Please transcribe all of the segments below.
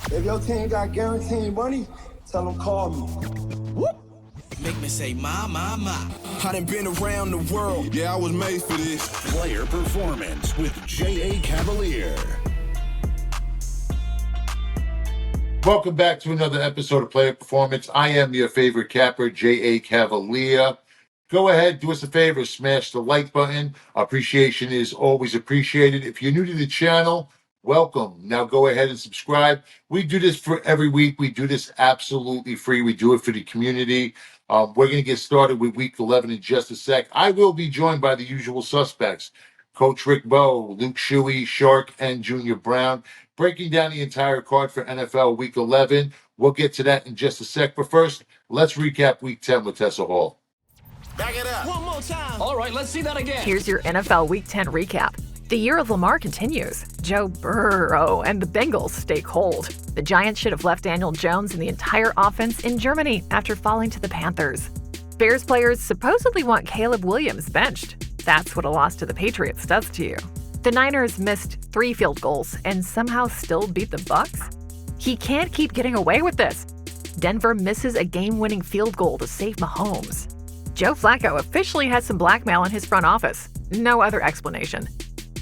If your team got guaranteed money, tell them call me. Whoop. Make me say, my. I done been around the world. Yeah, I was made for this. Player Performance with J.A. Cavalier. Welcome back to another episode of Player Performance. I am your favorite capper, J.A. Cavalier. Go ahead, do us a favor, smash the like button. Appreciation is always appreciated. If you're new to the channel, welcome. Now go ahead and subscribe. We do this for every week. We do this absolutely free. We do it for the community. We're going to get started with week 11 in just a sec. I will be joined by the usual suspects, Coach Rick Bowe, Luke Shuey, Shark, and Junior Brown, breaking down the entire card for NFL week 11. We'll get to that in just a sec. But first, let's recap week 10 with Tessa Hall. Back it up. One more time. All right, let's see that again. Here's your NFL Week 10 recap. The year of Lamar continues. Joe Burrow and the Bengals stay cold. The Giants should have left Daniel Jones and the entire offense in Germany after falling to the Panthers. Bears players supposedly want Caleb Williams benched. That's what a loss to the Patriots does to you. The Niners missed 3 field goals and somehow still beat the Bucs. He can't keep getting away with this. Denver misses a game-winning field goal to save Mahomes. Joe Flacco officially has some blackmail in his front office. No other explanation.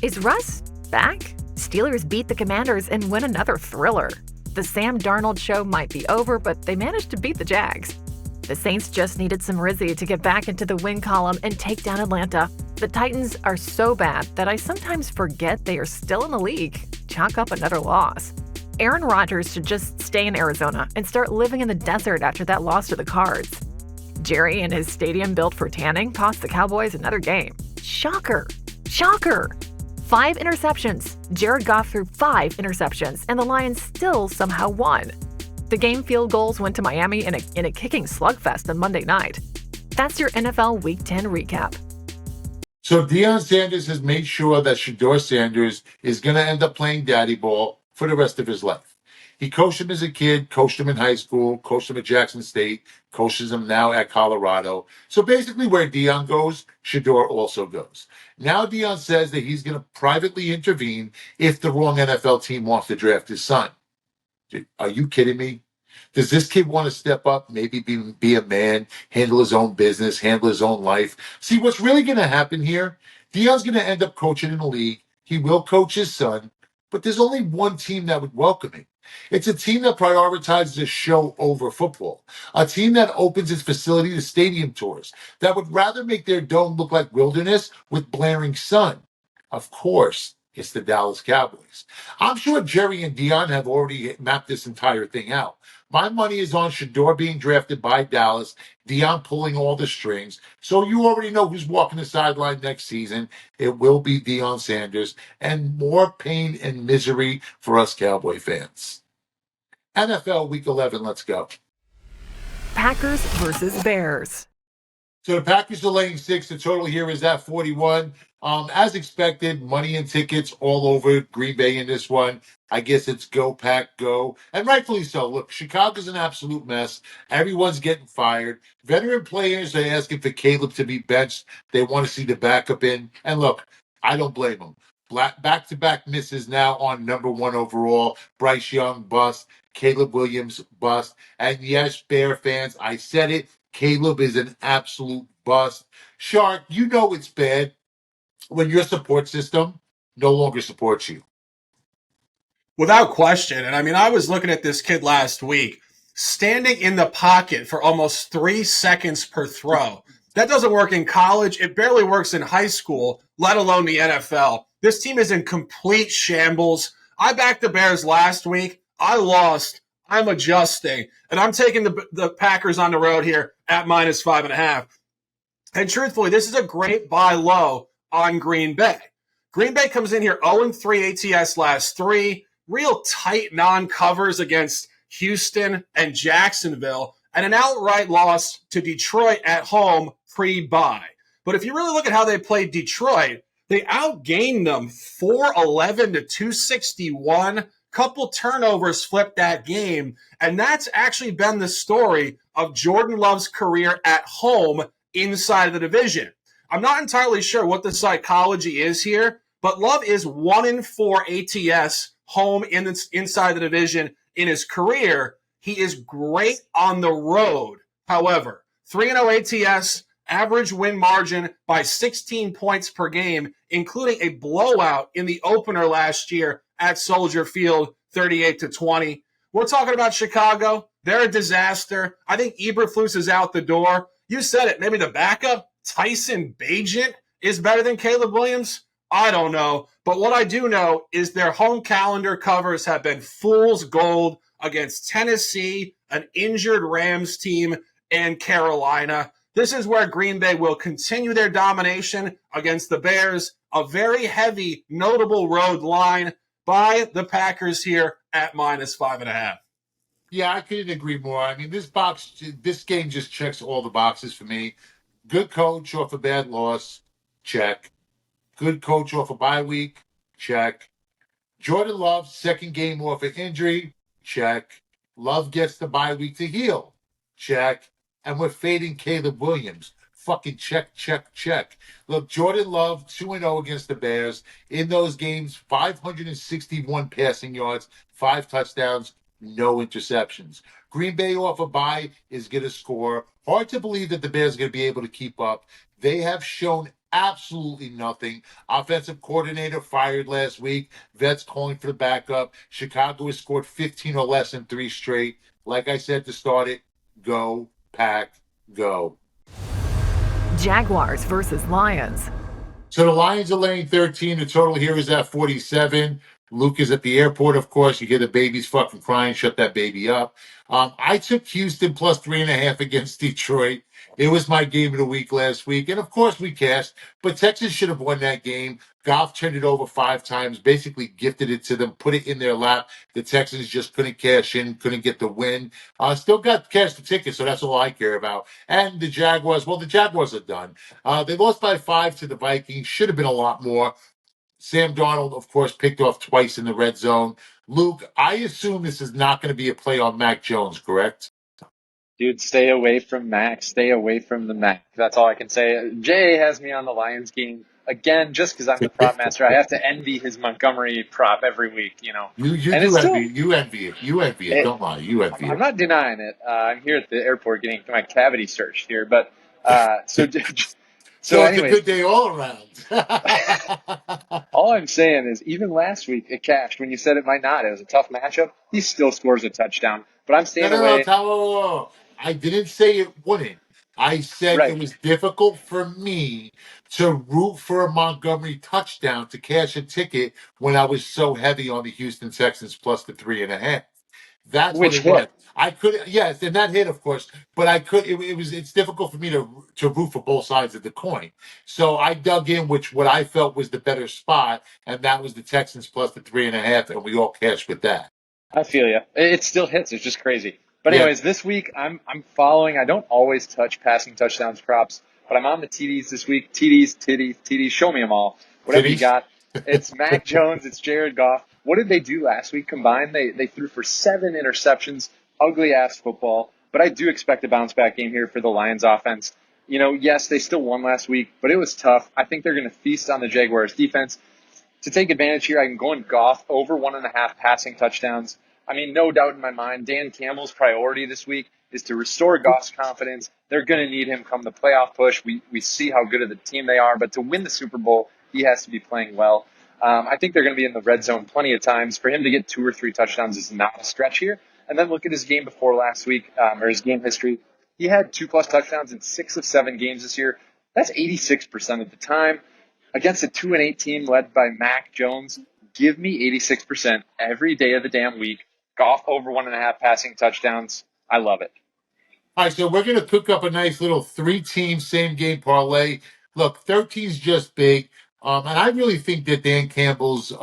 Is Russ back? Steelers beat the Commanders and win another thriller. The Sam Darnold show might be over, but they managed to beat the Jags. The Saints just needed some Rizzy to get back into the win column and take down Atlanta. The Titans are so bad that I sometimes forget they are still in the league. Chalk up another loss. Aaron Rodgers should just stay in Arizona and start living in the desert after that loss to the Cards. Jerry and his stadium built for tanning cost the Cowboys another game. Shocker. 5 interceptions. Jared Goff threw 5 interceptions, and the Lions still somehow won. The game field goals went to Miami in a kicking slugfest on Monday night. That's your NFL Week 10 recap. So Deion Sanders has made sure that Shedeur Sanders is going to end up playing daddy ball for the rest of his life. He coached him as a kid, coached him in high school, coached him at Jackson State, coaches him now at Colorado. So basically where Deion goes, Shedeur also goes. Now Deion says that he's going to privately intervene if the wrong NFL team wants to draft his son. Are you kidding me? Does this kid want to step up, maybe be a man, handle his own business, handle his own life? See, what's really going to happen here, Deion's going to end up coaching in the league. He will coach his son, but there's only one team that would welcome him. It's a team that prioritizes a show over football, a team that opens its facility to stadium tours, that would rather make their dome look like wilderness with blaring sun. Of course, it's the Dallas Cowboys. I'm sure Jerry and Deion have already mapped this entire thing out. My money is on Shedeur being drafted by Dallas, Deion pulling all the strings. So you already know who's walking the sideline next season. It will be Deion Sanders, and more pain and misery for us Cowboy fans. NFL Week 11, let's go. Packers versus Bears. So the Packers are laying 6. The total here is at 41. As expected, money and tickets all over Green Bay in this one. I guess it's go, Pack, go. And rightfully so. Look, Chicago's an absolute mess. Everyone's getting fired. Veteran players are asking for Caleb to be benched. They want to see the backup in. And look, I don't blame them. Back-to-back misses now on number 1 overall. Bryce Young, bust. Caleb Williams, bust. And yes, Bear fans, I said it. Caleb is an absolute bust. Shark, you know it's bad when your support system no longer supports you. Without question. And I mean, I was looking at this kid last week, standing in the pocket for almost 3 seconds per throw. That doesn't work in college. It barely works in high school, let alone the NFL. This team is in complete shambles. I backed the Bears last week. I lost. I'm adjusting. And I'm taking the Packers on the road here at -5.5. And truthfully, this is a great buy low on Green Bay. Green Bay comes in here 0-3 ATS last 3. Real tight non-covers against Houston and Jacksonville. And an outright loss to Detroit at home pre-bye. But if you really look at how they played Detroit, they outgained them 411 to 261. Couple turnovers flipped that game. And that's actually been the story of Jordan Love's career at home inside of the division. I'm not entirely sure what the psychology is here, but Love is 1-4 ATS home inside the division in his career. He is great on the road. However, 3-0 ATS, average win margin by 16 points per game, including a blowout in the opener last year at Soldier Field, 38-20. We're talking about Chicago. They're a disaster. I think Eberflus is out the door. You said it. Maybe the backup, Tyson Bagent, is better than Caleb Williams. I don't know. But what I do know is their home calendar covers have been fool's gold against Tennessee, an injured Rams team, and Carolina. This is where Green Bay will continue their domination against the Bears. A very heavy, notable road line by the Packers here at -5.5. Yeah, I couldn't agree more. I mean, this game just checks all the boxes for me. Good coach off a bad loss, check. Good coach off a bye week, check. Jordan Love, second game off an injury, check. Love gets the bye week to heal, check. And we're fading Caleb Williams. Fucking check, check, check. Look, Jordan Love, 2-0 against the Bears. In those games, 561 passing yards, 5 touchdowns, no interceptions. Green Bay off a bye is going to score. Hard to believe that the Bears are going to be able to keep up. They have shown absolutely nothing. Offensive coordinator fired last week. Vets calling for the backup. Chicago has scored 15 or less in 3 straight. Like I said to start it, go, Pack, go. Jaguars versus Lions. So the Lions are laying 13. The total here is at 47. Luke is at the airport, of course. You hear the baby's fucking crying. Shut that baby up. I took Houston plus 3.5 against Detroit. It was my game of the week last week. And, of course, we cashed. But Texas should have won that game. Goff turned it over 5 times, basically gifted it to them, put it in their lap. The Texans just couldn't cash in, couldn't get the win. Still got cash the ticket, so that's all I care about. And the Jaguars, well, the Jaguars are done. They lost by 5 to the Vikings. Should have been a lot more. Sam Darnold, of course, picked off twice in the red zone. Luke, I assume this is not going to be a play on Mac Jones, correct? Dude, stay away from Mac. Stay away from the Mac. That's all I can say. Jay has me on the Lions game. Again, just because I'm the prop master, I have to envy his Montgomery prop every week, you know. You envy it. You envy it. Don't lie. You envy it. I'm not denying it. I'm here at the airport getting my cavity searched here. But so So it's anyways, a good day all around. all I'm saying is even last week it cashed when you said it might not. It was a tough matchup. He still scores a touchdown. But I'm staying away. No. I didn't say it wouldn't. I said Right. It was difficult for me to root for a Montgomery touchdown to cash a ticket when I was so heavy on the Houston Texans plus the 3.5. That's Which what it was. hit. I could, yes, and that hit, of course, but I could. It's difficult for me to root for both sides of the coin. So I dug in, what I felt was the better spot, and that was the Texans plus the 3.5, and we all cashed with that. I feel you. It still hits. It's just crazy. But anyways, this week I'm following. I don't always touch passing touchdowns props, but I'm on the TDs this week. TDs. Show me them all. Whatever you got. It's Mac Jones. It's Jared Goff. What did they do last week combined? They threw for 7 interceptions. Ugly ass football. But I do expect a bounce back game here for the Lions offense. You know, yes, they still won last week, but it was tough. I think they're going to feast on the Jaguars defense. To take advantage here, I can go in Goff over 1.5 passing touchdowns. I mean, no doubt in my mind, Dan Campbell's priority this week is to restore Goff's confidence. They're going to need him come the playoff push. We see how good of the team they are, but to win the Super Bowl, he has to be playing well. I think they're going to be in the red zone plenty of times. For him to get 2 or 3 touchdowns is not a stretch here. And then look at his game before last week, or his game history. He had 2+ touchdowns in 6 of 7 games this year. That's 86% of the time. Against a 2-8 team led by Mac Jones, give me 86% every day of the damn week. Goff over 1.5 passing touchdowns. I love it. All right, so we're going to cook up a nice little 3-team same-game parlay. Look, 13 is just big. And I really think that Dan Campbell's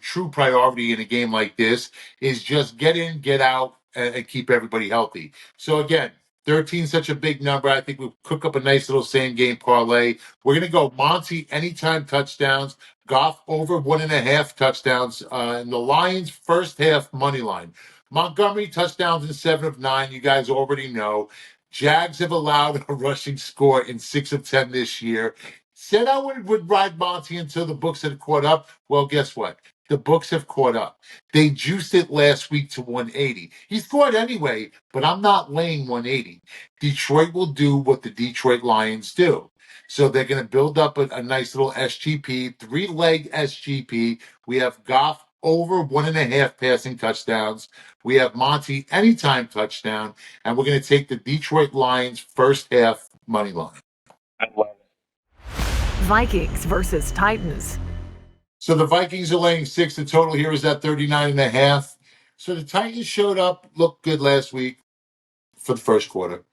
true priority in a game like this is just get in, get out, and keep everybody healthy. So, again, 13 is such a big number. I think we'll cook up a nice little same-game parlay. We're going to go Monty anytime touchdowns, Goff over 1.5 touchdowns, and the Lions first half money line. Montgomery touchdowns in 7 of 9. You guys already know. Jags have allowed a rushing score in 6 of 10 this year. Said I would ride Monty until the books had caught up. Well, guess what? The books have caught up. They juiced it last week to 180. He scored anyway, but I'm not laying 180. Detroit will do what the Detroit Lions do. So they're going to build up a nice little SGP, 3-leg SGP. We have Goff over 1.5 passing touchdowns. We have Monty anytime touchdown, and we're going to take the Detroit Lions first half money line. I love it. Vikings versus Titans. So the Vikings are laying 6. The total here is at 39.5. So the Titans showed up, looked good last week for the first quarter.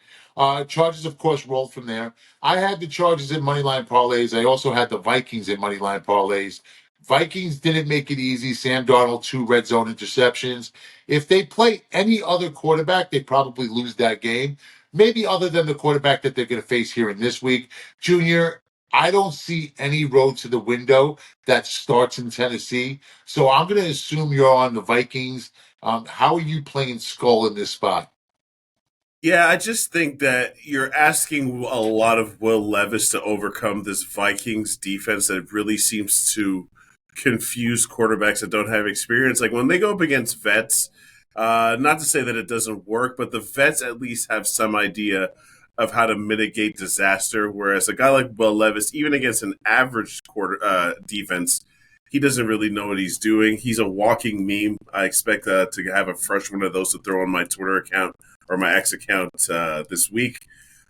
Chargers, of course, rolled from there. I had the Chargers in moneyline parlays. I also had the Vikings in moneyline parlays. Vikings didn't make it easy. Sam Darnold, 2 red zone interceptions. If they play any other quarterback, they probably lose that game. Maybe other than the quarterback that they're going to face here in this week. Junior, I don't see any road to the window that starts in Tennessee. So I'm going to assume you're on the Vikings. How are you playing Skull in this spot? Yeah, I just think that you're asking a lot of Will Levis to overcome this Vikings defense that really seems to confuse quarterbacks that don't have experience. Like when they go up against vets, not to say that it doesn't work, but the vets at least have some idea of how to mitigate disaster. Whereas a guy like Will Levis, even against an average defense, he doesn't really know what he's doing. He's a walking meme. I expect to have a fresh one of those to throw on my Twitter account or my X account this week.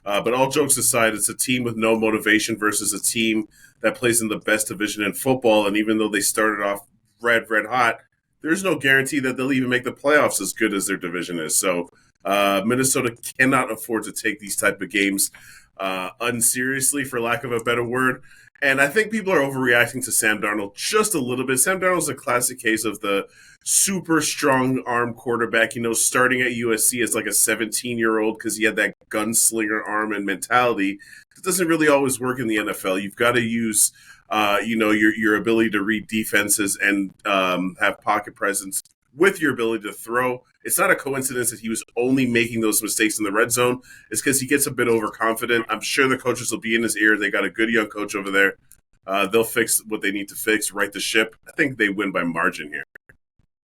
But all jokes aside, it's a team with no motivation versus a team that plays in the best division in football. And even though they started off red hot, there's no guarantee that they'll even make the playoffs as good as their division is. So Minnesota cannot afford to take these type of games unseriously, for lack of a better word. And I think people are overreacting to Sam Darnold just a little bit. Sam Darnold's a classic case of the super strong arm quarterback, starting at USC as like a 17-year-old because he had that gunslinger arm and mentality. It doesn't really always work in the NFL. You've got to use, your ability to read defenses and have pocket presence with your ability to throw. It's not a coincidence that he was only making those mistakes in the red zone. It's because he gets a bit overconfident. I'm sure the coaches will be in his ear. They got a good young coach over there. They'll fix what they need to fix, right the ship. I think they win by margin here.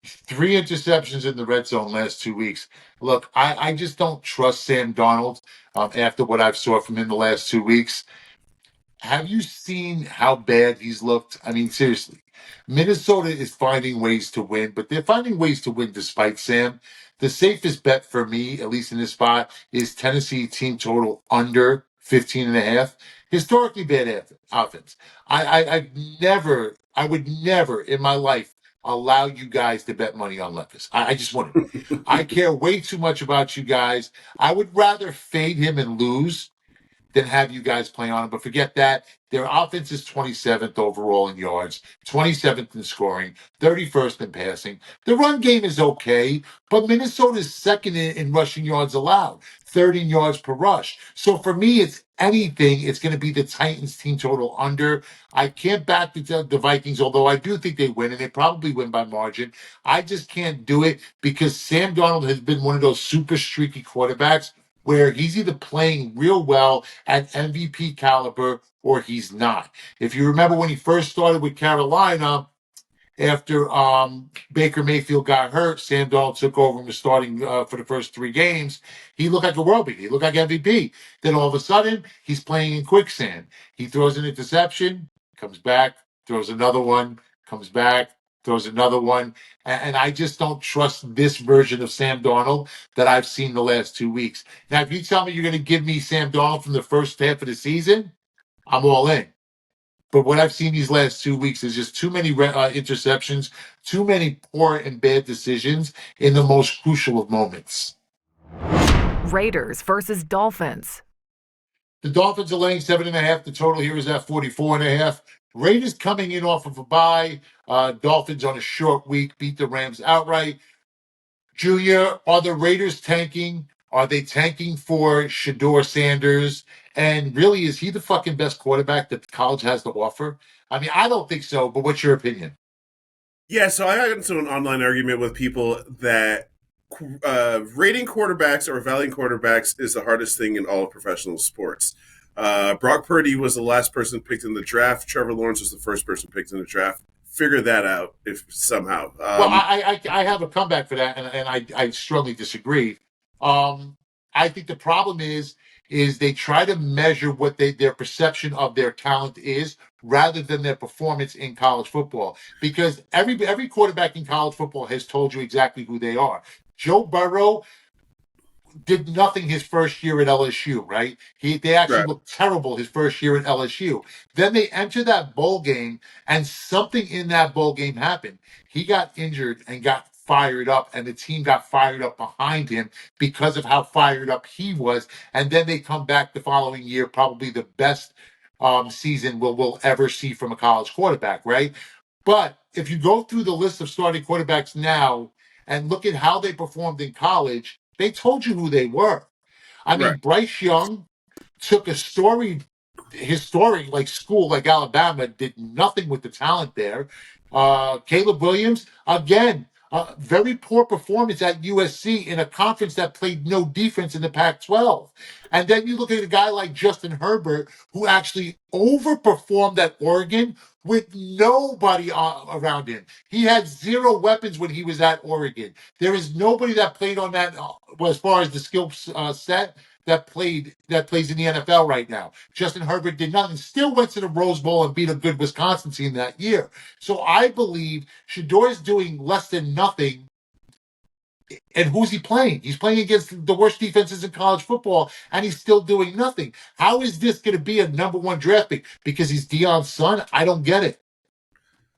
3 interceptions in the red zone last 2 weeks. Look, I just don't trust Sam Darnold after what I've saw from him the last 2 weeks. Have you seen how bad he's looked? I mean, seriously. Minnesota is finding ways to win, but they're finding ways to win despite Sam. The safest bet for me, at least in this spot, is Tennessee team total under 15.5. Historically bad offense. I would never in my life allow you guys to bet money on Levis. I just wouldn't. I care way too much about you guys. I would rather fade him and lose than have you guys play on him. But forget that. Their offense is 27th overall in yards, 27th in scoring, 31st in passing. The run game is okay, but Minnesota is second in rushing yards allowed, 30 yards per rush. So for me, it's anything. It's going to be the Titans team total under. I can't back the Vikings, although I do think they win, and they probably win by margin. I just can't do it because Sam Darnold has been one of those super streaky quarterbacks where he's either playing real well at MVP caliber or he's not. If you remember when he first started with Carolina, after Baker Mayfield got hurt, Sam Darnold took over and was starting for the first 3 games. He looked like a world beater. He looked like MVP. Then all of a sudden, he's playing in quicksand. He throws an interception, comes back, throws another one, comes back, throws another one. And I just don't trust this version of Sam Darnold that I've seen the last 2 weeks. Now, if you tell me you're going to give me Sam Darnold from the first half of the season, I'm all in. But what I've seen these last 2 weeks is just too many interceptions, too many poor and bad decisions in the most crucial of moments. Raiders versus Dolphins. The Dolphins are laying 7.5. The total here is at 44.5. Raiders coming in off of a bye. Dolphins on a short week beat the Rams outright. Junior, are the Raiders tanking? Are they tanking for Shedeur Sanders? And really, is he the fucking best quarterback that the college has to offer? I mean, I don't think so, but what's your opinion? Yeah, so I got into an online argument with people that rating quarterbacks or evaluating quarterbacks is the hardest thing in all of professional sports. Brock Purdy was the last person picked in the draft. Trevor Lawrence was the first person picked in the draft. figure that out if somehow. Well, I have a comeback for that, and I strongly disagree. I think the problem is they try to measure what their perception of their talent is rather than their performance in college football. Because every quarterback in college football has told you exactly who they are. Joe Burrow did nothing his first year at LSU, right? They actually Right. looked terrible his first year at LSU. Then they enter that bowl game, and something in that bowl game happened. He got injured and got fired up, and the team got fired up behind him because of how fired up he was. And then they come back the following year, probably the best season we'll ever see from a college quarterback, right? But if you go through the list of starting quarterbacks now and look at how they performed in college, they told you who they were. I Right. mean, Bryce Young took a historic like school like Alabama, did nothing with the talent there. Caleb Williams, again, very poor performance at USC in a conference that played no defense in the Pac-12. And then you look at a guy like Justin Herbert, who actually overperformed at Oregon with nobody around him. He had zero weapons when he was at Oregon. There is nobody that played on that, as far as the skill set, that plays in the NFL right now. Justin Herbert did nothing, still went to the Rose Bowl and beat a good Wisconsin team that year. So I believe Shador is doing less than nothing. And who's he playing? He's playing against the worst defenses in college football, and he's still doing nothing. How is this going to be a number one draft pick? Because he's Deion's son? I don't get it.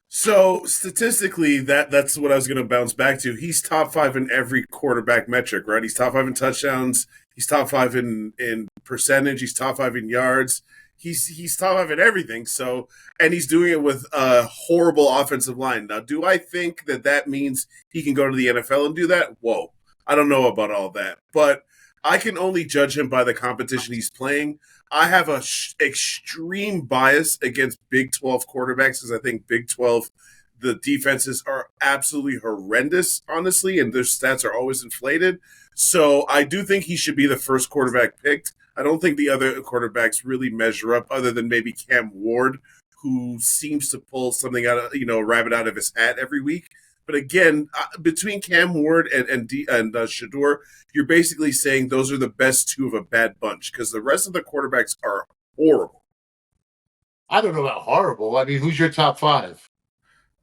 So statistically, that's what I was going to bounce back to. He's top 5 in every quarterback metric, right? He's top 5 in touchdowns. He's top 5 in percentage. He's top 5 in yards. He's top 5 in everything. So, and he's doing it with a horrible offensive line. Now, do I think that means he can go to the NFL and do that? Whoa, I don't know about all that, but I can only judge him by the competition he's playing. I have a extreme bias against Big 12 quarterbacks because I think Big 12, the defenses are absolutely horrendous, honestly, and their stats are always inflated. So I do think he should be the first quarterback picked. I don't think the other quarterbacks really measure up, other than maybe Cam Ward, who seems to pull something out of, a rabbit out of his hat every week. But again, between Cam Ward and Shador, you're basically saying those are the best two of a bad bunch because the rest of the quarterbacks are horrible. I don't know about horrible. I mean, who's your top 5?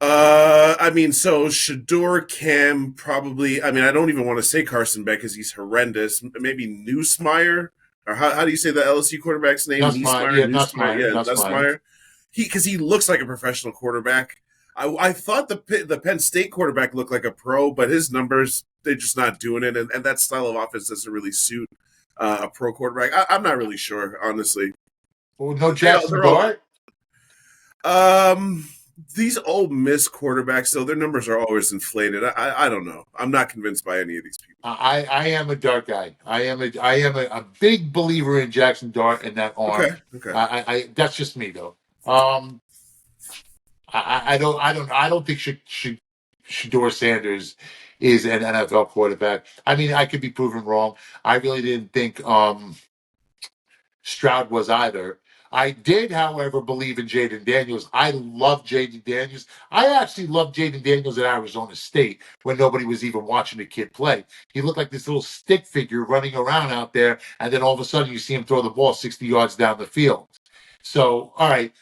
So Shador, Cam, probably. I mean, I don't even want to say Carson Beck because he's horrendous. Maybe Nussmeier, or how do you say the LSU quarterback's name? Nussmeier. Because he looks like a professional quarterback. I thought the Penn State quarterback looked like a pro, but his numbers, they're just not doing it. And that style of offense doesn't really suit a pro quarterback. I'm not really sure, honestly. Well, no Jackson Dart? These Ole Miss quarterbacks, though, their numbers are always inflated. I don't know. I'm not convinced by any of these people. I am a Dart guy. I am a big believer in Jackson Dart and that arm. Okay. That's just me, though. I don't think Shador Sanders is an NFL quarterback. I mean, I could be proven wrong. I really didn't think Stroud was either. I did, however, believe in Jaden Daniels. I love Jaden Daniels. I actually loved Jaden Daniels at Arizona State when nobody was even watching the kid play. He looked like this little stick figure running around out there, and then all of a sudden you see him throw the ball 60 yards down the field. So, all right.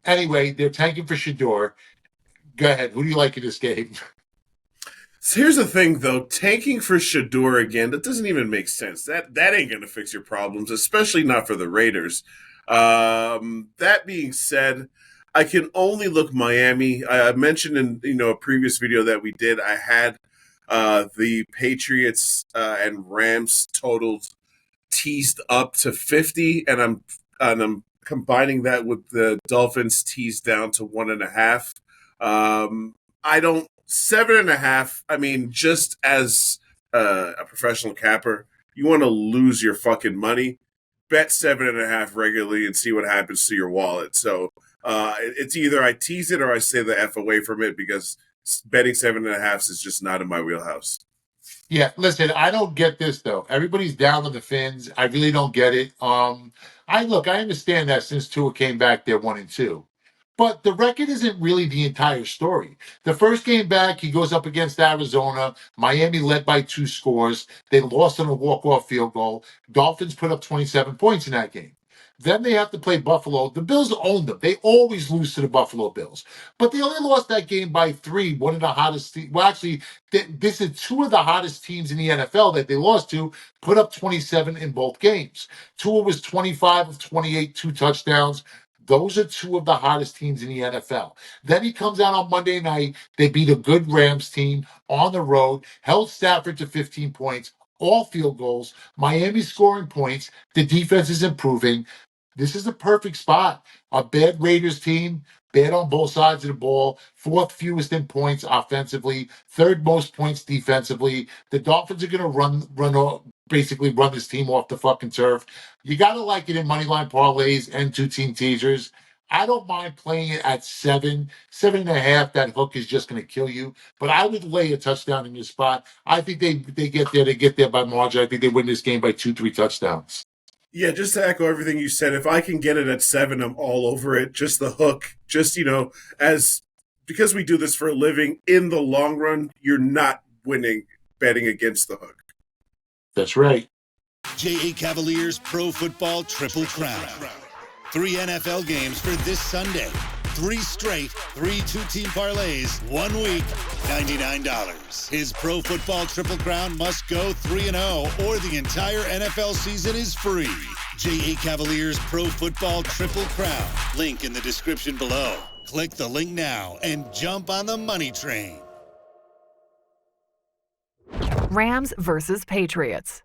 Anyway, they're tanking for Shador. Go ahead. Who do you like in this game? So here's the thing, though. Tanking for Shador again, that doesn't even make sense. That ain't going to fix your problems, especially not for the Raiders. That being said, I can only look Miami. I mentioned in a previous video that we did, I had the Patriots and Rams totaled teased up to 50, and I'm combining that with the Dolphins teased down to 1.5. I don't 7.5. I mean, just as a professional capper, you want to lose your fucking money. Bet 7.5 regularly and see what happens to your wallet. So it's either I tease it or I stay the F away from it because betting 7.5 is just not in my wheelhouse. Yeah, listen, I don't get this though. Everybody's down on the Fins. I really don't get it. I understand that since Tua came back, they're 1-2. But the record isn't really the entire story. The first game back, he goes up against Arizona. Miami led by 2 scores. They lost on a walk-off field goal. Dolphins put up 27 points in that game. Then they have to play Buffalo. The Bills own them. They always lose to the Buffalo Bills. But they only lost that game by 3. One of the hottest teams. Well, actually, this is 2 of the hottest teams in the NFL that they lost to, put up 27 in both games. Tua was 25 of 28, 2 touchdowns. Those are 2 of the hottest teams in the NFL. Then he comes out on Monday night. They beat a good Rams team on the road, held Stafford to 15 points, all field goals. Miami scoring points. The defense is improving. This is the perfect spot. A bad Raiders team, bad on both sides of the ball, 4th fewest in points offensively, 3rd most points defensively. The Dolphins are going to basically run this team off the fucking turf. You got to like it in moneyline parlays and 2-team teasers. I don't mind playing it at 7.5. That hook is just going to kill you. But I would lay a touchdown in your spot. I think they get there. They get there by margin. I think they win this game by 2-3 touchdowns. Yeah, just to echo everything you said, if I can get it at 7, I'm all over it. Just the hook, just, because we do this for a living, in the long run, you're not winning betting against the hook. That's right. JA Cavaliers Pro Football Triple Crown. 3 NFL games for this Sunday. 3 straight, 3 2-team parlays, 1 week, $99. His Pro Football Triple Crown must go 3-0 or the entire NFL season is free. JA Cavaliers Pro Football Triple Crown. Link in the description below. Click the link now and jump on the money train. Rams versus Patriots.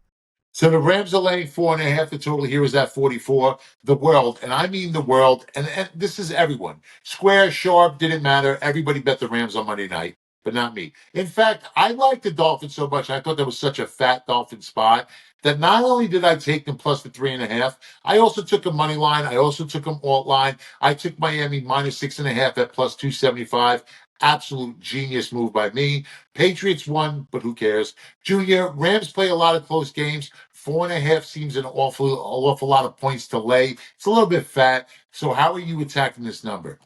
So the Rams are laying 4.5. The total here is at 44. The world, and I mean the world, and this is everyone. Square, sharp, didn't matter. Everybody bet the Rams on Monday night, but not me. In fact, I like the Dolphins so much. I thought that was such a fat Dolphin spot that not only did I take them plus the 3.5, I also took a money line. I also took them alt line. I took Miami minus 6.5 at plus 275. Absolute genius move by me. Patriots won, but who cares? Junior, Rams play a lot of close games. 4.5 seems an awful lot of points to lay. It's a little bit fat. So how are you attacking this number?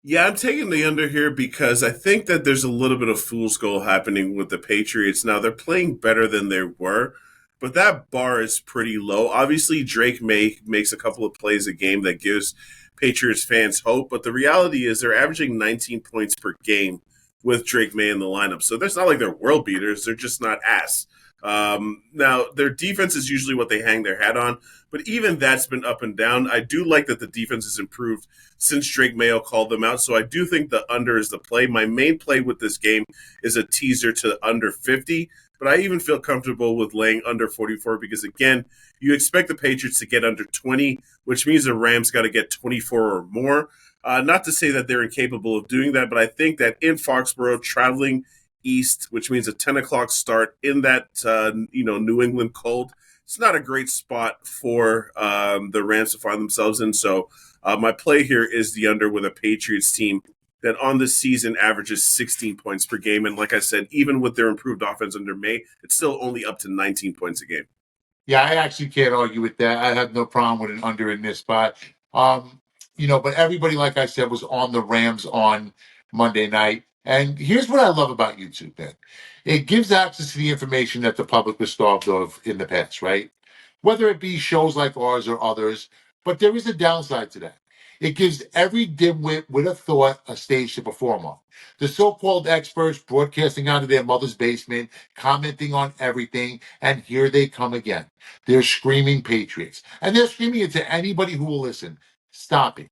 Yeah, I'm taking the under here because I think that there's a little bit of fool's goal happening with the Patriots. Now, they're playing better than they were, but that bar is pretty low. Obviously, Drake makes a couple of plays a game that gives Patriots fans hope, but the reality is they're averaging 19 points per game with Drake May in the lineup. So it's not like they're world beaters. They're just not ass. Now, their defense is usually what they hang their hat on, but even that's been up and down. I do like that the defense has improved since Drake Mayo called them out, so I do think the under is the play. My main play with this game is a teaser to under 50, but I even feel comfortable with laying under 44 because, again, you expect the Patriots to get under 20, which means the Rams got to get 24 or more. Not to say that they're incapable of doing that, but I think that in Foxborough, traveling east, which means a 10 o'clock start in that New England cold, it's not a great spot for the Rams to find themselves in. So my play here is the under with a Patriots team that on this season averages 16 points per game. And like I said, even with their improved offense under May, it's still only up to 19 points a game. Yeah, I actually can't argue with that. I have no problem with an under in this spot. But everybody, like I said, was on the Rams on Monday night. And here's what I love about YouTube, man. It gives access to the information that the public was starved of in the past, right? Whether it be shows like ours or others. But there is a downside to that. It gives every dimwit with a thought a stage to perform on. The so-called experts broadcasting out of their mother's basement, commenting on everything, and here they come again. They're screaming Patriots. And they're screaming it to anybody who will listen. Stop it.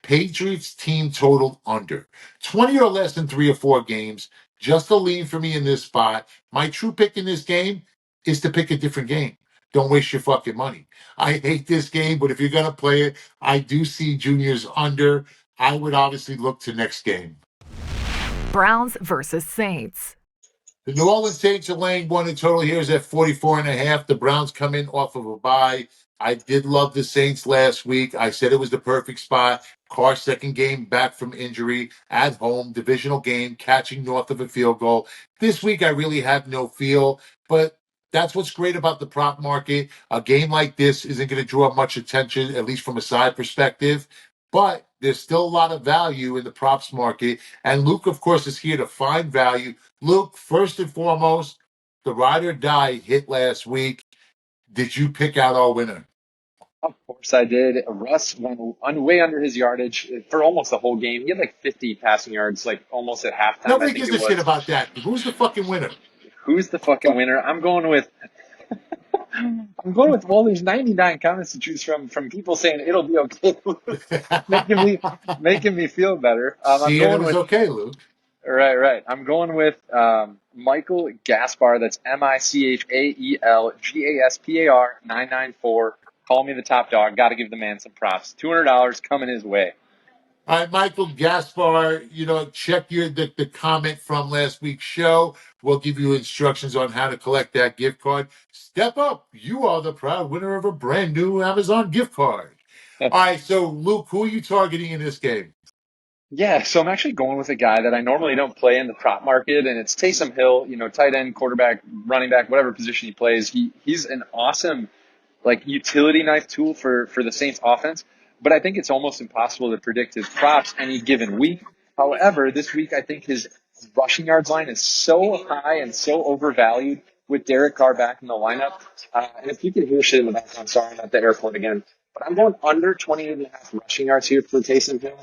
Patriots team total under. 20 or less in 3 or 4 games. Just a lean for me in this spot. My true pick in this game is to pick a different game. Don't waste your fucking money. I hate this game, but if you're going to play it, I do see Junior's under. I would obviously look to next game. Browns versus Saints. The New Orleans Saints are laying 1 in total. Here's at 44.5. The Browns come in off of a bye. I did love the Saints last week. I said it was the perfect spot. Carr's second game back from injury at home, divisional game, catching north of a field goal. This week, I really have no feel, but that's what's great about the prop market. A game like this isn't going to draw much attention, at least from a side perspective. But there's still a lot of value in the props market. And Luke, of course, is here to find value. Luke, first and foremost, the ride or die hit last week. Did you pick out our winner? Of course I did. Russ went way under his yardage for almost the whole game. He had like 50 passing yards, like almost at halftime. Nobody gives a shit about that. Who's the fucking winner? Who's the fucking winner? I'm going with. Well, there's 99 comments to choose from people saying it'll be okay, making me feel better. I'm See, going it was with okay, Luke. right. I'm going with Michael Gaspar. That's MichaelGaspar 994. Call me the top dog. Got to give the man some props. $200 coming his way. All right, Michael Gaspar, check the comment from last week's show. We'll give you instructions on how to collect that gift card. Step up. You are the proud winner of a brand new Amazon gift card. All right, so Luke, who are you targeting in this game? Yeah, so I'm actually going with a guy that I normally don't play in the prop market, and it's Taysom Hill, tight end, quarterback, running back, whatever position he plays. He's an awesome utility knife tool for the Saints offense, but I think it's almost impossible to predict his props any given week. However, this week I think his rushing yards line is so high and so overvalued with Derek Carr back in the lineup. And if you can hear shit in the background, sorry, I'm at the airport again, but I'm going under 28.5 rushing yards here for Taysom Hill.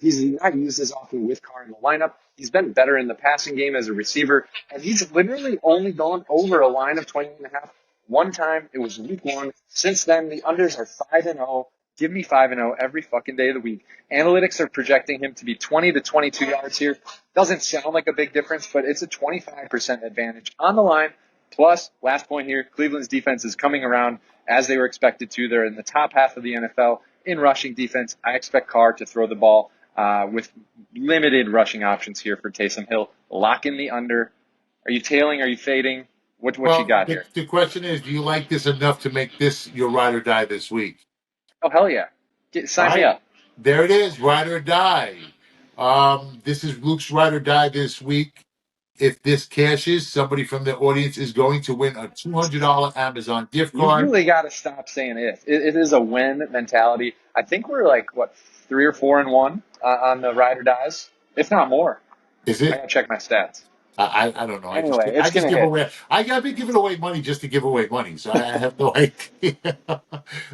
He's not used as often with Carr in the lineup. He's been better in the passing game as a receiver, and he's literally only gone over a line of 28.5 one time. It was week 1. Since then, the unders are 5-0. Give me 5-0 every fucking day of the week. Analytics are projecting him to be 20 to 22 yards here. Doesn't sound like a big difference, but it's a 25% advantage on the line. Plus, last point here, Cleveland's defense is coming around as they were expected to. They're in the top half of the NFL in rushing defense. I expect Carr to throw the ball with limited rushing options here for Taysom Hill. Lock in the under. Are you tailing? Are you fading? What you got here? The question is, do you like this enough to make this your ride or die this week? Oh, hell yeah. Sign me up. There it is, ride or die. This is Luke's ride or die this week. If this cashes, somebody from the audience is going to win a $200 Amazon gift card. You really got to stop saying if. It is a win mentality. I think we're 3 or 4-1 on the ride or dies, if not more. Is it? I got to check my stats. I don't know. Anyway, I just give away. I've been giving away money just to give away money, so I have no idea.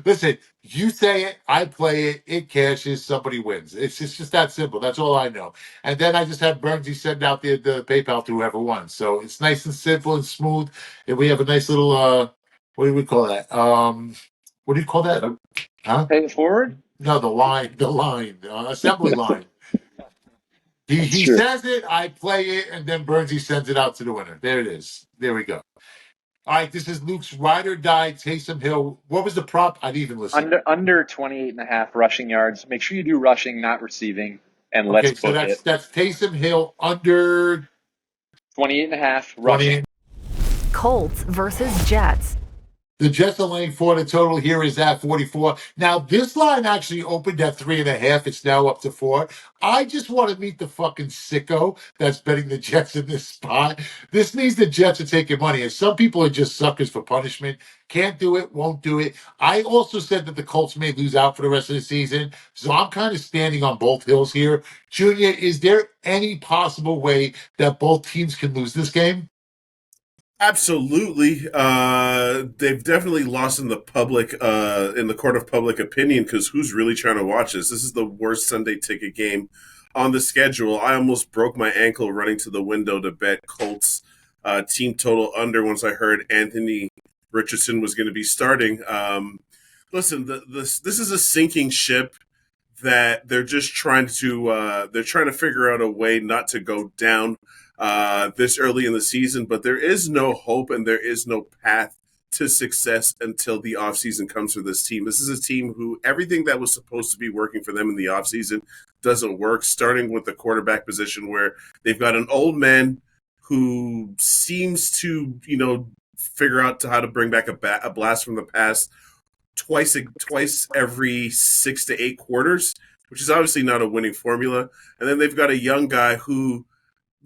Listen, you say it, I play it, it cashes, somebody wins. It's just that simple. That's all I know. And then I just have Bernsey send out the PayPal to whoever won. So it's nice and simple and smooth. And we have a nice little what do we call that? What do you call that? Huh? Pay it forward? No, the line, assembly line. He says it, I play it, and then Bernsey sends it out to the winner. There it is. There we go. All right, this is Luke's ride or die, Taysom Hill. What was the prop? I didn't even listen. Under 28.5 rushing yards. Make sure you do rushing, not receiving, and let's book it. That's Taysom Hill under 28.5 rushing. Colts versus Jets. The Jets are laying 4. The total here is at 44. Now, this line actually opened at 3.5. It's now up to 4. I just want to meet the fucking sicko that's betting the Jets in this spot. This means the Jets are taking money. And some people are just suckers for punishment. Can't do it, won't do it. I also said that the Colts may lose out for the rest of the season. So I'm kind of standing on both hills here. Junior, is there any possible way that both teams can lose this game? Absolutely. They've definitely lost in the court of public opinion, because who's really trying to watch this? This is the worst Sunday ticket game on the schedule. I almost broke my ankle running to the window to bet Colts team total under once I heard Anthony Richardson was going to be starting. Listen, this is a sinking ship that they're just trying to figure out a way not to go down this early in the season, but there is no hope and there is no path to success until the offseason comes for this team. This is a team who everything that was supposed to be working for them in the offseason doesn't work, starting with the quarterback position, where they've got an old man who seems to, figure out how to bring back a blast from the past twice every 6 to 8 quarters, which is obviously not a winning formula. And then they've got a young guy who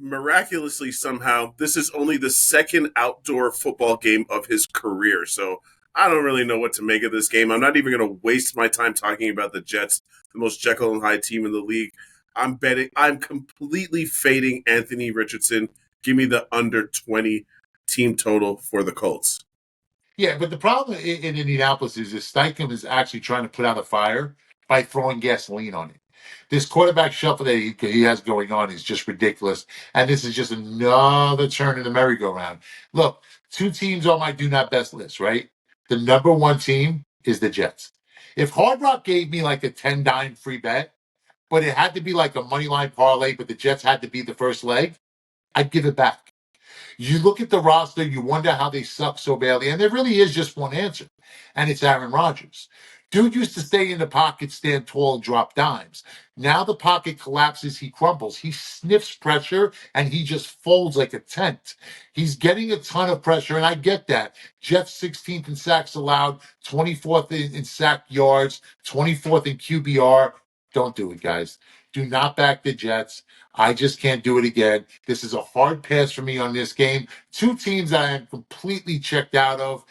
miraculously somehow this is only the second outdoor football game of his career. So I don't really know what to make of this game. I'm not even going to waste my time talking about the Jets, the most Jekyll and Hyde team in the league. I'm completely fading Anthony Richardson. Give me the under 20 team total for the Colts. Yeah, but the problem in Indianapolis is Steichen is actually trying to put out a fire by throwing gasoline on it. This quarterback shuffle that he has going on is just ridiculous. And this is just another turn in the merry-go-round. Look, two teams on my do not best list, right? The number one team is the Jets. If Hard Rock gave me like a 10-dime free bet, but it had to be like a money line parlay, but the Jets had to be the first leg, I'd give it back. You look at the roster, you wonder how they suck so badly, and there really is just one answer, and it's Aaron Rodgers. Dude used to stay in the pocket, stand tall, and drop dimes. Now the pocket collapses, he crumbles. He sniffs pressure, and he just folds like a tent. He's getting a ton of pressure, and I get that. Jets 16th in sacks allowed, 24th in sack yards, 24th in QBR. Don't do it, guys. Do not back the Jets. I just can't do it again. This is a hard pass for me on this game. Two teams I am completely checked out of.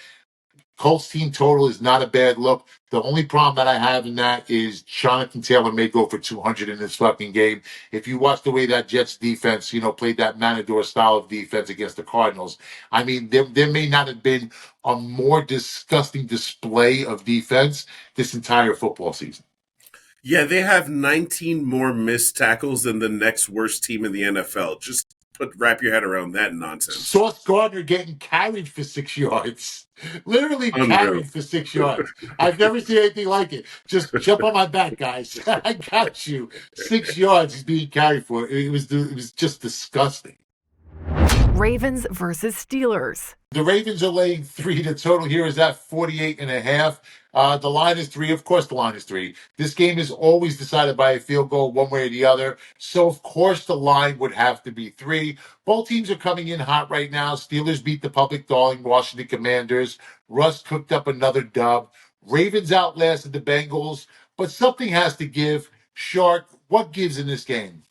Colts team total is not a bad look. The only problem that I have in that is Jonathan Taylor may go for 200 in this fucking game. If you watch the way that Jets defense, played that Matador style of defense against the Cardinals, I mean, there may not have been a more disgusting display of defense this entire football season. Yeah, they have 19 more missed tackles than the next worst team in the NFL. Just wrap your head around that nonsense. Sauce Gardner getting carried for 6 yards. Literally carried for 6 yards. I've never seen anything like it. Just jump on my back, guys. I got you. 6 yards he's being carried for. It was just disgusting. Ravens versus Steelers. The Ravens are laying 3. The total here is at 48.5. The line is 3. Of course, the line is 3. This game is always decided by a field goal one way or the other. So, of course, the line would have to be 3. Both teams are coming in hot right now. Steelers beat the public darling Washington Commanders. Russ cooked up another dub. Ravens outlasted the Bengals. But something has to give. Shark, what gives in this game?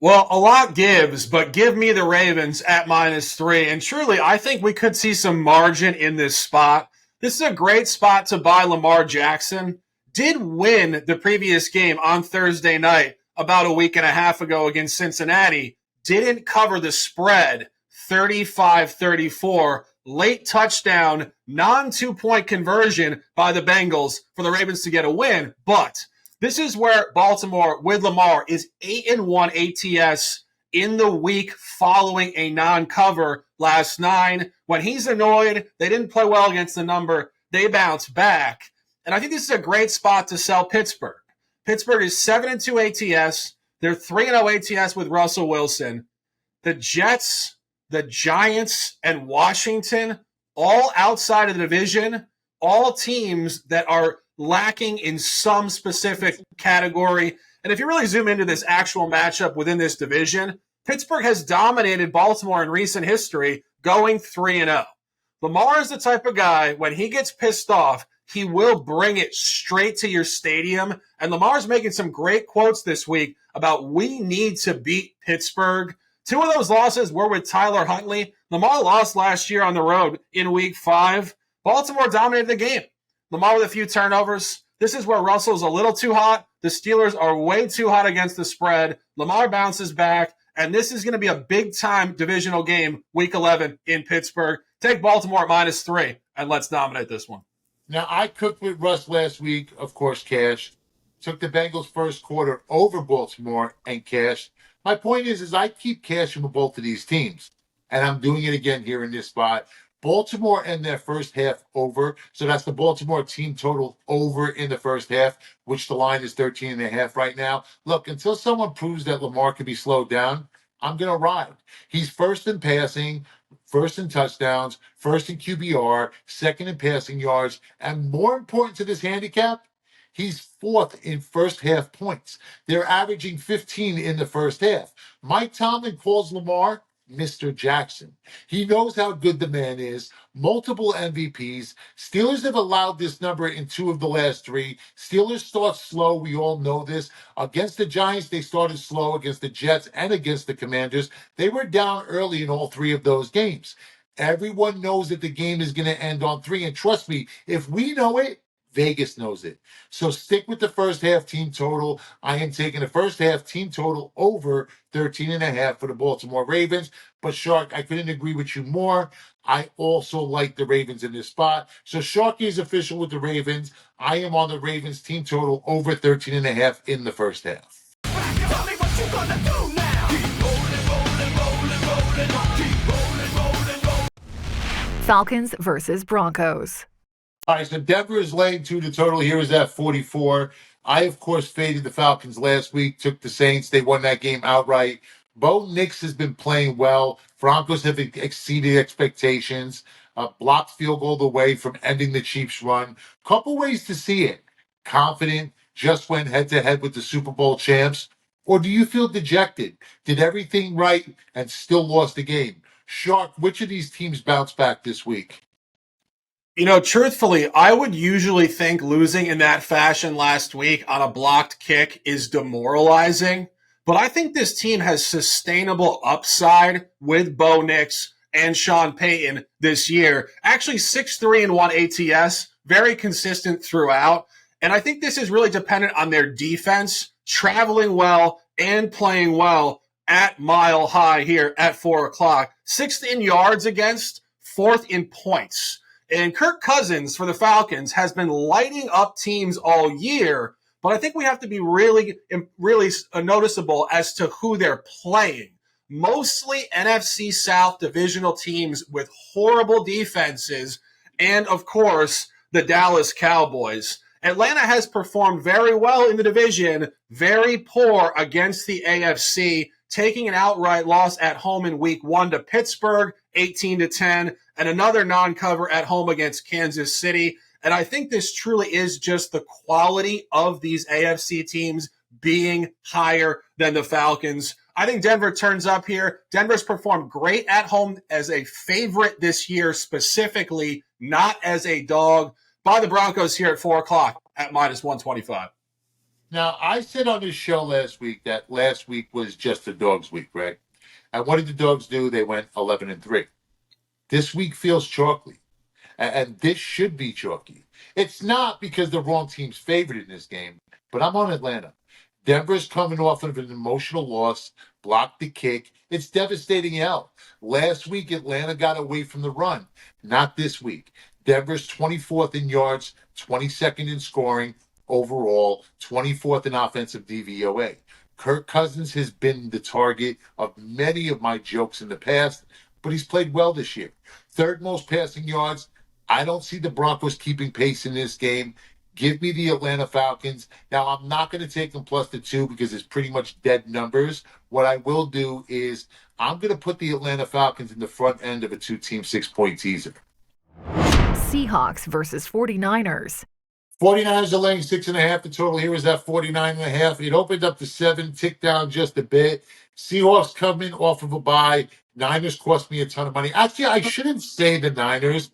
Well, a lot gives, but give me the Ravens at -3. And truly, I think we could see some margin in this spot. This is a great spot to buy Lamar Jackson. Did win the previous game on Thursday night about a week and a half ago against Cincinnati. Didn't cover the spread, 35-34. Late touchdown, non-2-point conversion by the Bengals for the Ravens to get a win. But this is where Baltimore, with Lamar, is 8-1 ATS in the week following a non-cover last 9. When he's annoyed, they didn't play well against the number, they bounce back. And I think this is a great spot to sell Pittsburgh. Pittsburgh is 7-2 ATS. They're 3-0 ATS with Russell Wilson. The Jets, the Giants, and Washington, all outside of the division, all teams that are lacking in some specific category. And if you really zoom into this actual matchup within this division, Pittsburgh has dominated Baltimore in recent history, going 3-0. Lamar is the type of guy, when he gets pissed off, he will bring it straight to your stadium. And Lamar's making some great quotes this week about we need to beat Pittsburgh. 2 of those losses were with Tyler Huntley. Lamar lost last year on the road in week 5. Baltimore dominated the game. Lamar with a few turnovers. This is where Russell's a little too hot. The Steelers are way too hot against the spread. Lamar bounces back, and this is going to be a big-time divisional game, Week 11 in Pittsburgh. Take Baltimore at -3, and let's dominate this one. Now, I cooked with Russ last week, of course, cash. Took the Bengals first quarter over Baltimore and cashed. My point is I keep cashing with both of these teams, and I'm doing it again here in this spot. Baltimore in their first half over. So that's the Baltimore team total over in the first half, which the line is 13.5 right now. Look, until someone proves that Lamar can be slowed down, I'm going to ride. He's first in passing, first in touchdowns, first in QBR, second in passing yards, and more important to this handicap, he's 4th in first half points. They're averaging 15 in the first half. Mike Tomlin calls Lamar Mr. Jackson. He knows how good the man is. Multiple MVPs. Steelers have allowed this number in 2 of the last 3. Steelers start slow. We all know this. Against the Giants, they started slow. Against the Jets and against the Commanders, they were down early in all 3 of those games. Everyone knows that the game is going to end on 3. And trust me, if we know it, Vegas knows it. So stick with the first half team total. I am taking the first half team total over 13.5 for the Baltimore Ravens. But Shark, I couldn't agree with you more. I also like the Ravens in this spot. So Sharky is official with the Ravens. I am on the Ravens team total over 13.5 in the first half. Tell me what you gonna do now. Keep rolling. Falcons versus Broncos. All right, so Denver is laying 2. The total here is at 44. I, of course, faded the Falcons last week, took the Saints. They won that game outright. Bo Nix has been playing well. Broncos have exceeded expectations. Blocked field goal away from ending the Chiefs' run. Couple ways to see it. Confident, just went head-to-head with the Super Bowl champs. Or do you feel dejected? Did everything right and still lost the game? Shark, which of these teams bounced back this week? You know, truthfully, I would usually think losing in that fashion last week on a blocked kick is demoralizing. But I think this team has sustainable upside with Bo Nix and Sean Payton this year. Actually, 6-3-1 ATS, very consistent throughout. And I think this is really dependent on their defense traveling well and playing well at Mile High here at 4 o'clock. 6th in yards against, 4th in points. And Kirk Cousins for the Falcons has been lighting up teams all year, but I think we have to be really noticeable as to who they're playing. Mostly NFC South divisional teams with horrible defenses, and of course, the Dallas Cowboys. Atlanta has performed very well in the division, very poor against the AFC, taking an outright loss at home in week 1 to Pittsburgh, 18-10, and another non-cover at home against Kansas City. And I think this truly is just the quality of these AFC teams being higher than the Falcons. I think Denver turns up here. Denver's performed great at home as a favorite this year, specifically, not as a dog. Buy the Broncos here at 4 o'clock at -125. Now, I said on this show last week that last week was just the dogs' week, right? And what did the dogs do? They went 11-3. This week feels chalky, and this should be chalky. It's not because the wrong team's favored in this game, but I'm on Atlanta. Denver's coming off of an emotional loss, blocked the kick. It's devastating L. Last week, Atlanta got away from the run. Not this week. Denver's 24th in yards, 22nd in scoring overall, 24th in offensive DVOA. Kirk Cousins has been the target of many of my jokes in the past, but he's played well this year. 3rd most passing yards. I don't see the Broncos keeping pace in this game. Give me the Atlanta Falcons. Now, I'm not going to take them plus the 2 because it's pretty much dead numbers. What I will do is I'm going to put the Atlanta Falcons in the front end of a 2-team 6-point teaser. Seahawks versus 49ers. 49ers are laying 6.5. The total here is at 49.5. It opened up to 7, ticked down just a bit. Seahawks coming off of a bye. Niners cost me a ton of money. Actually, I shouldn't say the Niners.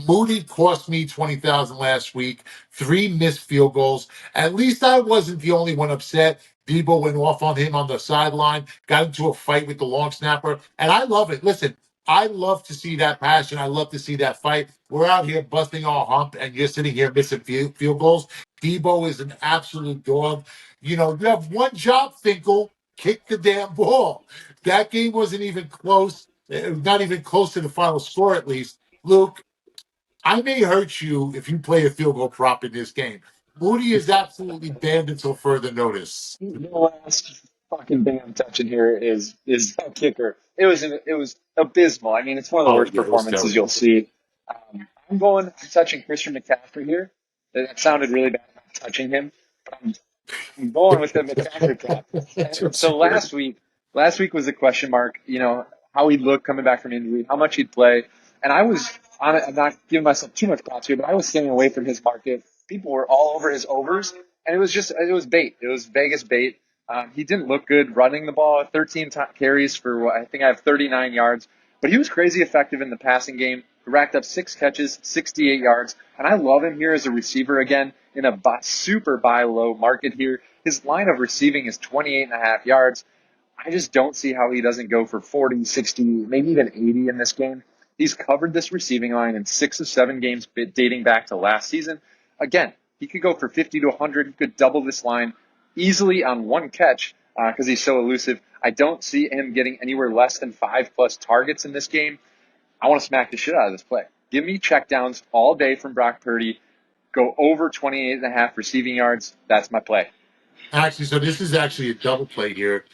Moody cost me $20,000 last week. 3 missed field goals. At least I wasn't the only one upset. Debo went off on him on the sideline, got into a fight with the long snapper, and I love it. Listen, I love to see that passion. I love to see that fight. We're out here busting our hump, and you're sitting here missing field goals. Debo is an absolute dog. You know, you have one job, Finkel. Kick the damn ball. That game wasn't even close. Not even close to the final score, at least. Luke, I may hurt you if you play a field goal prop in this game. Moody is absolutely banned until further notice. The last fucking thing I'm touching here is that kicker. It was abysmal. I mean, it's one of the worst Yeah, it was performances terrible. you'll see. I'm touching Christian McCaffrey here. That sounded really bad about touching him, but I'm going with the McCaffrey prop. And so last week was a question mark. You know, how he'd look coming back from injury, how much he'd play, and I'm not giving myself too much props here, but I was staying away from his market. People were all over his overs, and it was bait. It was Vegas bait. He didn't look good running the ball. 13 carries for, I think I have 39 yards. But he was crazy effective in the passing game. He racked up 6 catches, 68 yards. And I love him here as a receiver again in a super buy low market here. His line of receiving is 28.5 yards. I just don't see how he doesn't go for 40, 60, maybe even 80 in this game. He's covered this receiving line in 6 of 7 games dating back to last season. Again, he could go for 50 to 100, could double this line easily on one catch because he's so elusive. I don't see him getting anywhere less than 5+ targets in this game. I want to smack the shit out of this play. Give me checkdowns all day from Brock Purdy. Go over 28.5 receiving yards. That's my play. Actually, so this is actually a double play here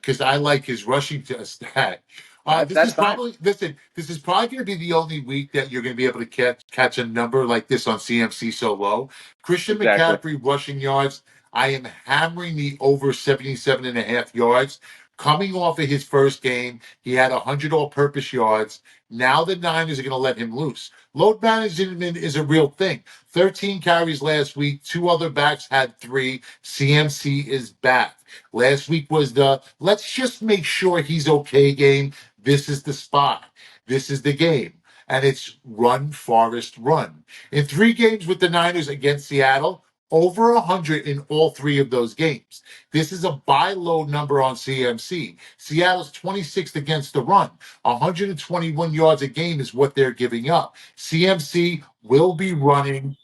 because I like his rushing stat. That's fine. This is probably going to be the only week that you're going to be able to catch a number like this on CMC so low. Christian Exactly. McCaffrey rushing yards. I am hammering the over 77.5 yards. Coming off of his first game, he had 100 all-purpose yards. Now the Niners are going to let him loose. Load management is a real thing. 13 carries last week. 2 other backs had 3. CMC is back. Last week was the let's just make sure he's okay game. This is the spot. This is the game. And it's run, Forrest, run. In 3 games with the Niners against Seattle, over 100 in all 3 of those games. This is a buy low number on CMC. Seattle's 26th against the run. 121 yards a game is what they're giving up. CMC will be running.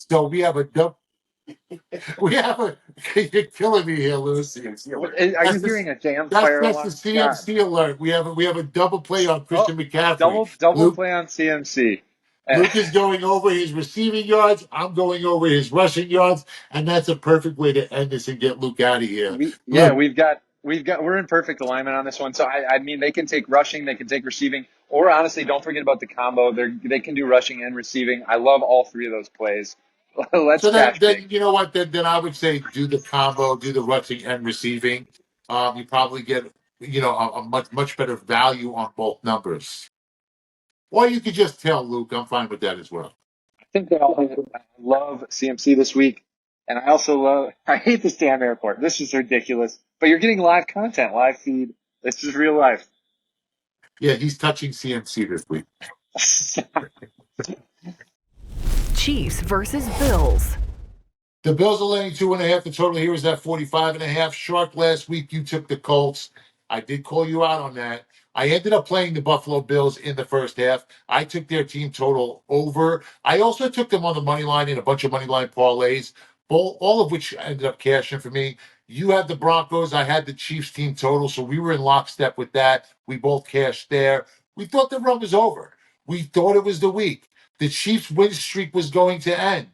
So we have a you're killing me here, Lewis. Are you hearing a damn fire alarm? That's the CMC alert. We have a double play on Christian McCaffrey. Double play on CMC. Luke is going over his receiving yards. I'm going over his rushing yards, and that's a perfect way to end this and get Luke out of here. We're in perfect alignment on this one. So I mean, they can take rushing, they can take receiving, or honestly, don't forget about the combo. They can do rushing and receiving. I love all 3 of those plays. Then you know what? Then I would say do the combo, do the rushing and receiving. You probably get a much better value on both numbers. Or you could just tell Luke. I'm fine with that as well. I think I love CMC this week. And I hate this damn airport. This is ridiculous. But you're getting live content, live feed. This is real life. Yeah, he's touching CMC this week. Chiefs versus Bills. The Bills are laying 2.5. The total here is at 45.5. Shark, last week you took the Colts. I did call you out on that. I ended up playing the Buffalo Bills in the first half. I took their team total over. I also took them on the money line in a bunch of money line parlays, all of which ended up cashing for me. You had the Broncos. I had the Chiefs team total, so we were in lockstep with that. We both cashed there. We thought the run was over. We thought it was the week. The Chiefs' win streak was going to end.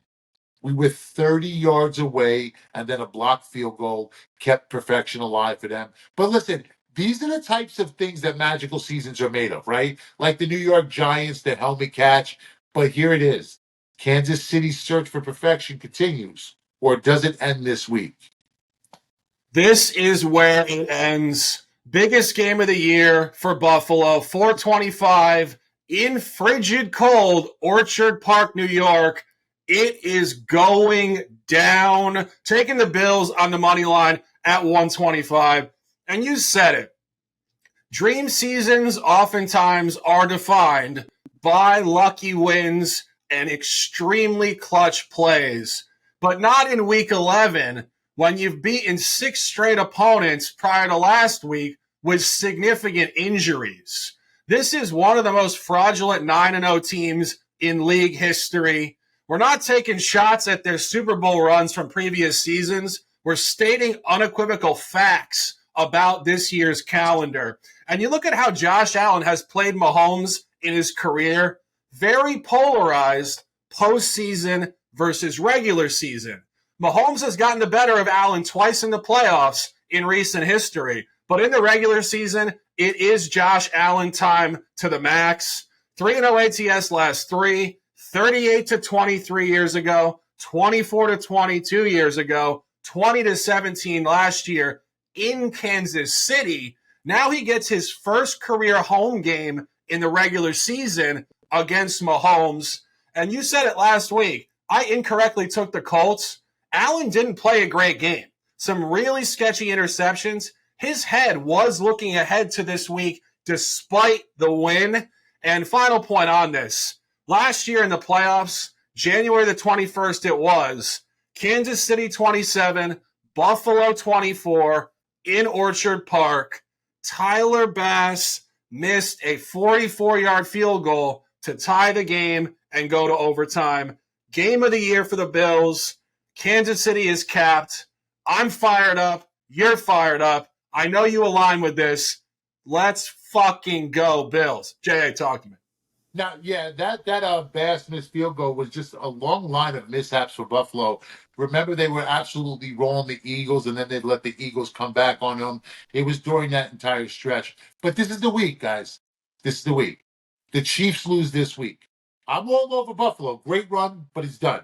We were 30 yards away, and then a blocked field goal kept perfection alive for them. But listen, these are the types of things that magical seasons are made of, right? Like the New York Giants, the helmet catch. But here it is. Kansas City's search for perfection continues. Or does it end this week? This is where it ends. Biggest game of the year for Buffalo. 4:25 in frigid cold Orchard Park, New York. It is going down. Taking the Bills on the money line at 125. And you said it. Dream seasons oftentimes are defined by lucky wins and extremely clutch plays. But not in Week 11 when you've beaten 6 straight opponents prior to last week with significant injuries. This is one of the most fraudulent 9-0 teams in league history. We're not taking shots at their Super Bowl runs from previous seasons. We're stating unequivocal facts about this year's calendar. And you look at how Josh Allen has played Mahomes in his career, very polarized postseason versus regular season. Mahomes has gotten the better of Allen twice in the playoffs in recent history. But in the regular season, it is Josh Allen time to the max. 3-0 ATS last 3, 38-23 years ago, 24-22 years ago, 20-17 last year in Kansas City. Now he gets his first career home game in the regular season against Mahomes. And you said it last week. I incorrectly took the Colts. Allen didn't play a great game. Some really sketchy interceptions. His head was looking ahead to this week despite the win. And final point on this. Last year in the playoffs, January the 21st it was, Kansas City 27, Buffalo 24 in Orchard Park. Tyler Bass missed a 44-yard field goal to tie the game and go to overtime. Game of the year for the Bills. Kansas City is capped. I'm fired up. You're fired up. I know you align with this. Let's fucking go, Bills. J.A., talk to me. Now, yeah, that Bass missed field goal was just a long line of mishaps for Buffalo. Remember, they were absolutely rolling the Eagles, and then they'd let the Eagles come back on them. It was during that entire stretch. But this is the week, guys. This is the week. The Chiefs lose this week. I'm all over Buffalo. Great run, but it's done.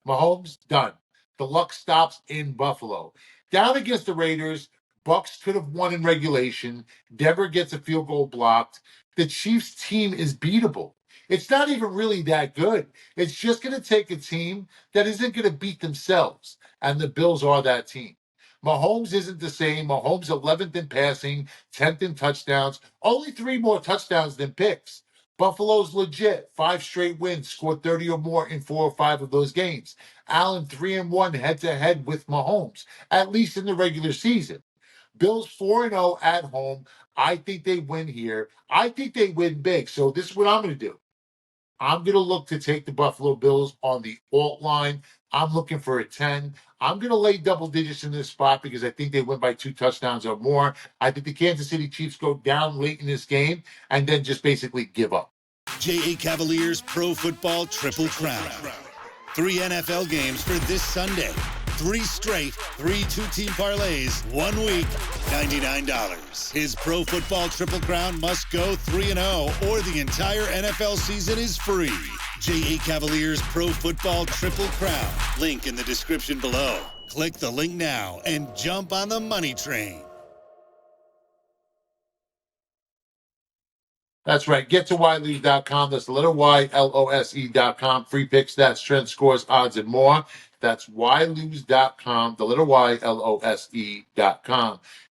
Mahomes, done. The luck stops in Buffalo. Down against the Raiders, Bucks could have won in regulation. Denver gets a field goal blocked. The Chiefs team is beatable. It's not even really that good. It's just going to take a team that isn't going to beat themselves. And the Bills are that team. Mahomes isn't the same. Mahomes 11th in passing, 10th in touchdowns. Only 3 more touchdowns than picks. Buffalo's legit. 5 straight wins. Scored 30 or more in 4 or 5 of those games. Allen 3-1 head-to-head with Mahomes, at least in the regular season. Bills 4-0 at home. I think they win here. I think they win big. So this is what I'm going to do. I'm going to look to take the Buffalo Bills on the alt line. I'm looking for a 10. I'm going to lay double digits in this spot because I think they win by 2 touchdowns or more. I think the Kansas City Chiefs go down late in this game and then just basically give up. JA Cavaliers Pro Football Triple Crown. 3 NFL games for this Sunday. 3 straight, 3 two-team parlays, 1 week, $99. His Pro Football Triple Crown must go 3-0 or the entire NFL season is free. JA Cavaliers Pro Football Triple Crown. Link in the description below. Click the link now and jump on the money train. That's right. Get to ylose.com. That's the letter YLOSE.com. Free picks, stats, trends, scores, odds, and more. That's ylose.com, the letter YLOSE.com.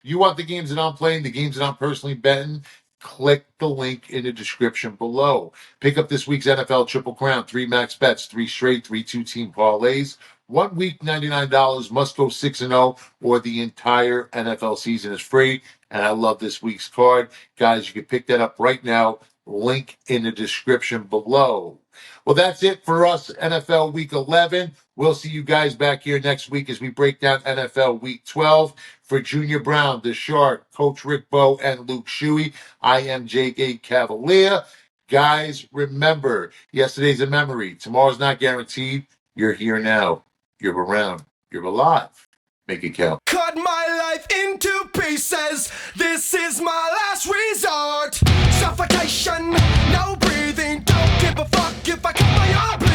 You want the games that I'm playing, the games that I'm personally betting? Click the link in the description below. Pick up this week's NFL Triple Crown. 3 max bets, 3 straight, 3 two-team parlays. 1 week, $99. Must go 6-0 or the entire NFL season is free. And I love this week's card. Guys, you can pick that up right now. Link in the description below. Well, that's it for us, NFL Week 11. We'll see you guys back here next week as we break down NFL Week 12. For Junior Brown, The Shark, Coach Rick Bowe, and Luke Shuey, I am J.A. Cavalier. Guys, remember, yesterday's a memory. Tomorrow's not guaranteed. You're here now. You're around. You're alive. Make it count. Cut my life into pieces. This is my last resort. Suffocation, no breathing. Don't give a fuck if I cut my arm.